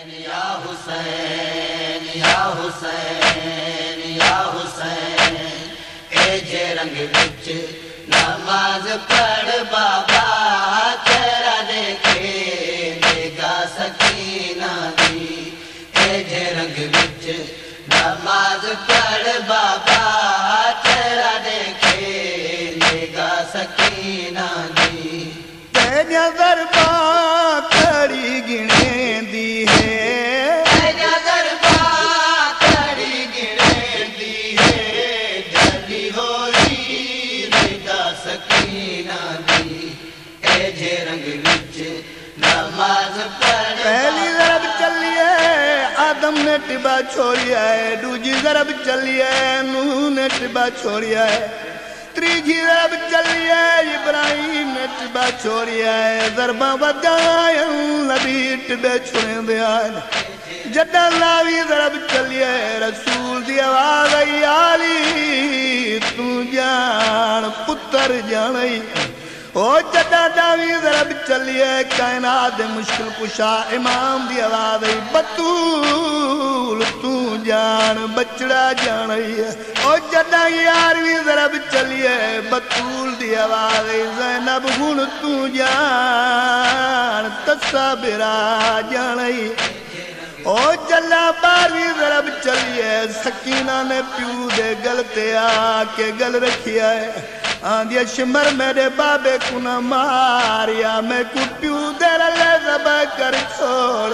या हुसैन या हुसैन या हुसैन ए जे रंग विच नमाज पढ़ बाबा तेरा देखे देगा सकीना दी। ए जे रंग विच नमाज पढ़ बाबा तेरा देखे देगा सकीना दी। तेरिया दरबार कड़ी गिने दी है, तेरिया दरबार कड़ी गिने दी है, जल्दी होई देगा सकीना दी। ए जे रंग विच नमाज पढ़ पहली जरब चलिए आदम ने टिबा छोड़िया है, दूजी जरब चलिए नूह ने टिबा छोड़िया है, तीजी जरब चलिए इब्राहिम ने टिबा छोड़िया है, जरबा बजाय नबी टिबे छोड़े आए। जदा लावी जरब चलिए रसूल दी आवाज आई आली तू जान पुत्र जान। ओ जदा दावी जरब चलिए कायनात मुश्किल कुशा इमाम दी आवाज आई बतूल तू जान बचड़ा जान। ओ जदा यारवी जरब चलिए बतूल दी आवाज आई ज़ैनब गुण तू जान तस्बीरा जान। ओ जला बारवी जरब चलिए सकीना ने प्यू दे गल ते आके गल रखिया है, आंदिया शिमर मेरे बाबे को न मारिया मैं कुप्यू दे रले जब कर छोड़।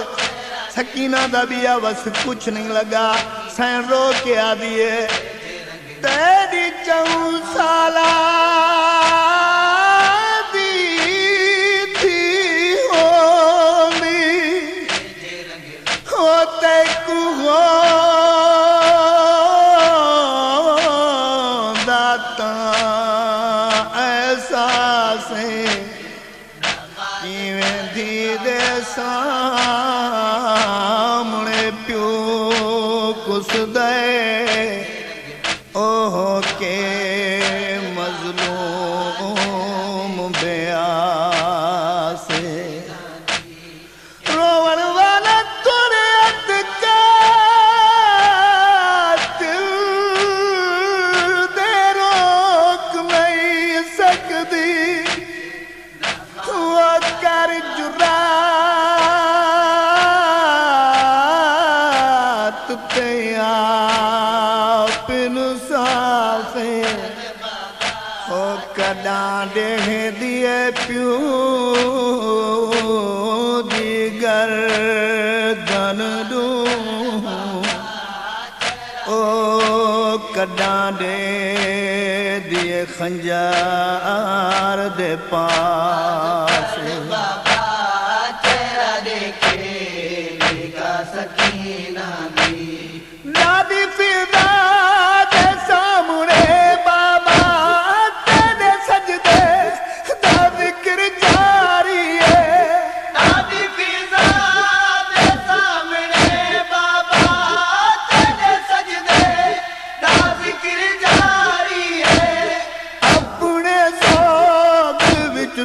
सकीना दा भी बस कुछ नहीं लगा सैन रो के आ दिए तेरी 4 साला सामने प्यो कुछ दे ओह के मजलूम बयासे रोवन वाला तुरे दिल दे रोक नहीं सकती वो कर जुरा डांडे दिए प्यू दी गर्दन दू ओ कडांडे दिए खंजार दे पास बाबा तेरा देखे देगा सकीना दी। नादी फिदा दे सामने बाबा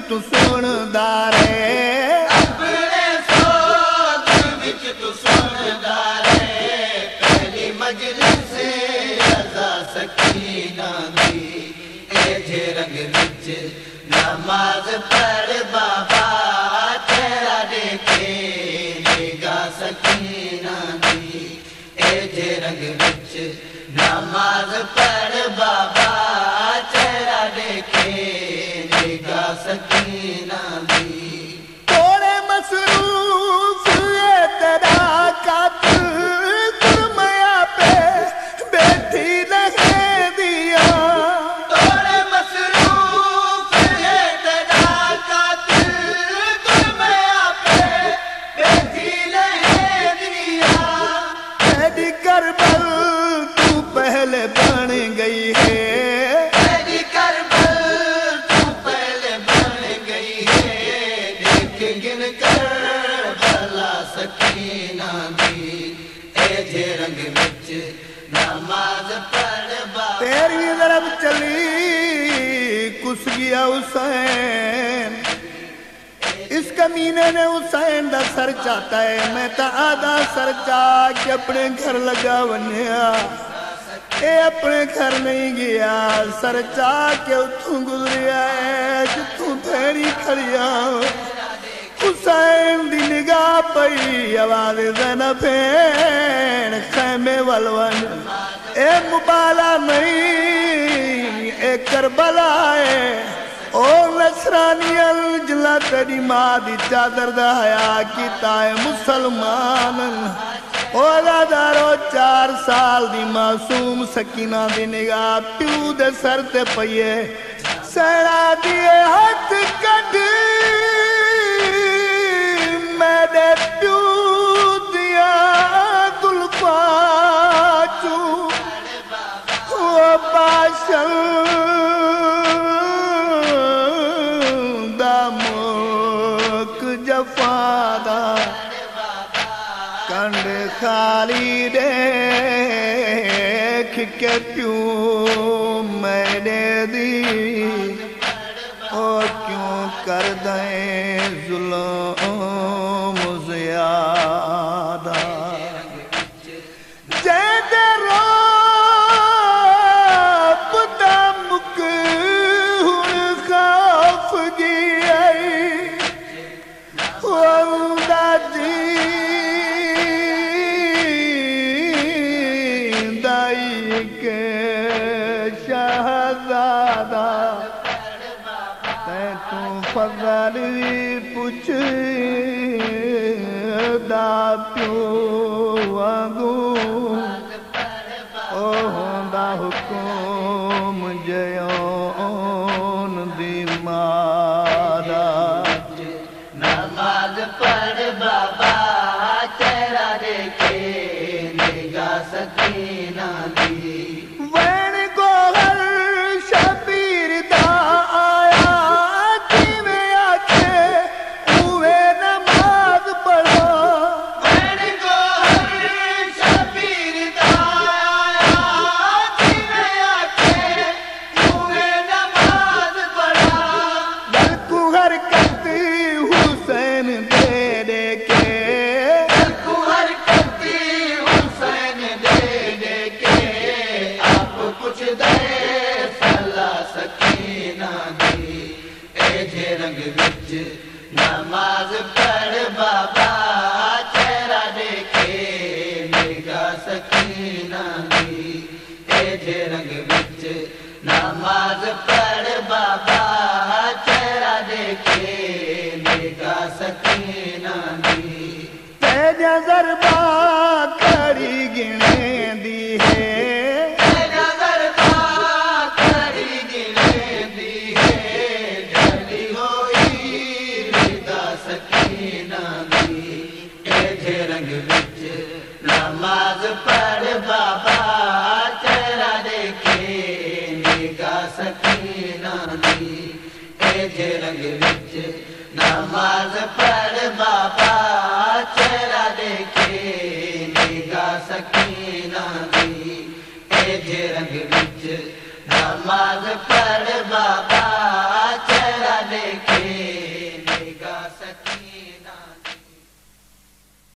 तू सुनदारे अपने सोच विच तू सुनदारे पहली मजलिस से रज़ा सकीना दी। ए जे रंग विच नमाज पढ़ बाबा तेरा देखे देगा सकीना दी। ए जे रंग विच नमाज पढ़ बाबा तेरा देखे देगा सकीना दी। तोरे मसरूफ है तेरा कातिल कुरमया पे बैठी रहे दिया। तोरे मसरूफ है तेरा कातिल कुरमया पे बैठी रहे दिया। तेरी करबल तू पहले बन गई है, सकीना दी। ए जे रंग विच नमाज पढ़ बाबा तेरी जरब चली कुस गया हुसैन इस कमीने ने हुसैन दा सर चाता है, मैं तो आधा सर चा के अपने घर लगा बनिया। ए अपने घर नहीं गया, सर चा के उतों गुजरिया है जितों फेरी खड़िया। हुसैन दी निगाह पई, आवाज ज़ैनब भेण खैमे वलवन। ए मुबाला नहीं, ए करबला है। ओ नसरानियल जिला तेरी मां दी चादर दा हया कीता है मुसलमान। ओ लादारो 4 साल दी मासूम सकीना दी निगाह प्यू दे सर ते पईए। सैना दिए हाथ कढ मेरे प्यू दिया दुल्फा चू। ओ बाशल जफादा कंड खाली देख के प्यू मैंने दी। ओ क्यों कर दें जुल्म ज़्यादा। जैदे रोब दा मुक हुण खौफ गियाई। दाई के शहजादा तू फजल पुछ दा प्यो वांगू। ओ होंदा हुकुम जयोन दी मादा। नमाज पढ़ बाबा चेहरा देखे निगाह सकीना दी। वैन गोहर शबीर दा आया जिवें आखे उवे नमाज पढ़ो। वैन गोहर शबीर दा आया जिवें आखे उवे नमाज पढ़ो। बल्कु हरकत हुसैन दे दे के, बल्कु हरकत हुसैन दे दे के आप कुछ दे सला सकीना दी। ए जे रंग विच नमाज पढ़ बाबा चेहरा देखे निगाह सकीना दी। ए जे रंग विच नमाज पढ़ बाबा चेहरा देखे निगाह सकीना दी। तेजा ज़रबा खड़ी गिने दी है। तेजा ज़रबा खड़ी गिने दी है। ढली होई रिदा सकीना दी। ए जे रंग विच नमाज पढ़ बाबा चेहरा देखे निगाह सकीना दी। ए जे रंग विच नमाज पढ़ बाबा चेहरा देखे निगाह सकीना दी। ए जे रंग विच नमाज पढ़ बाबा